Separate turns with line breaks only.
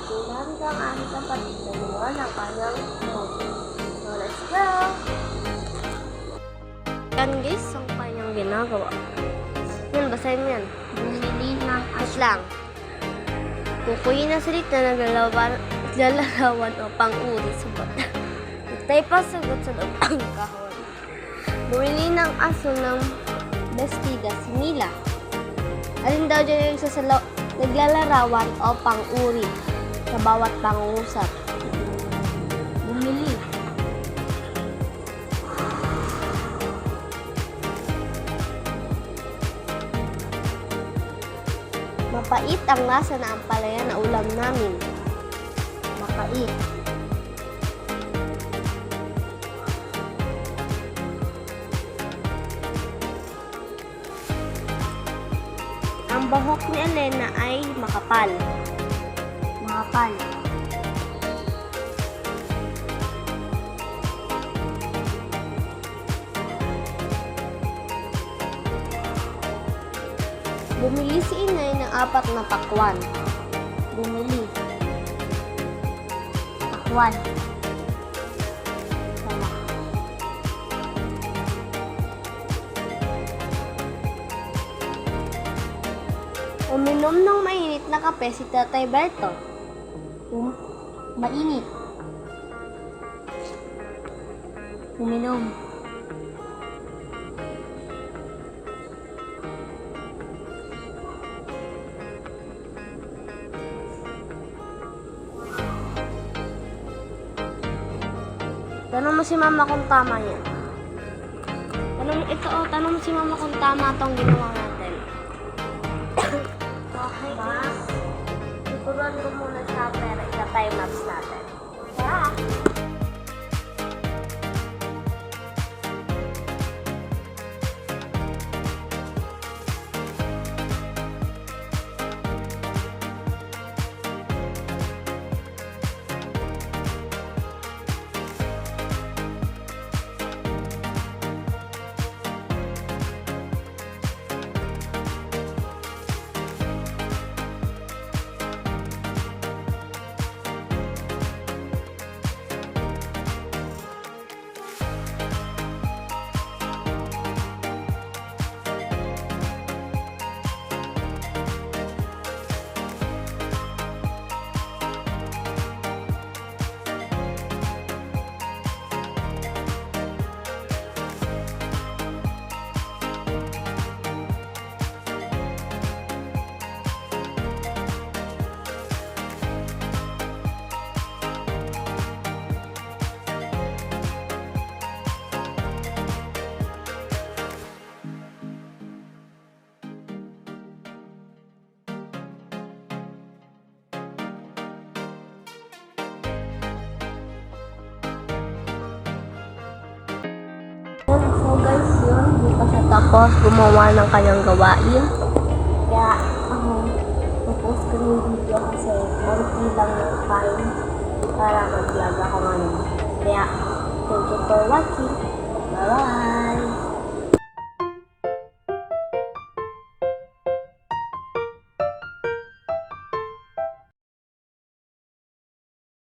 Tingnan ka ang aking kapatid na gumawa ng kanyang bote. So, let's go! Yan guys, ang kanyang ginagawa. Yan, basahin mo yan. Bumili ng aslang. Kukuyin na salit na naglalarawan o pang-uri sa bata. Tayo pa sagot sa loob ang kahon. Bumili ng aso ng bestida si Mila. Alin daw dyan yung naglalarawan o pang-uri sa bawat pangusap? Bumili. Mapait ang lasa na ampalaya na ulam namin. Mapait. Ang bahok ni Elena ay makapal. Makapal. Bumili si Inay ng 4 na pakwan. Bumili. Pakwan. Sama. Uminom ng mainit na kape si Tatay Berto. Mainit. Uminom. Tanong mo si Mama kung tama yan. Tanong mo si Mama kung tama itong ginawa natin. Okay, guys. Tuturuan ko muna siya pero ita-time lapse natin. Yeah. So guys, yun, hindi pa siya tapos gumawa ng kanyang gawain. Kaya ako, popost ko yung video kasi konti lang yung time para mag-vlog ako ngayon. Kaya, thank you for watching. Bye-bye!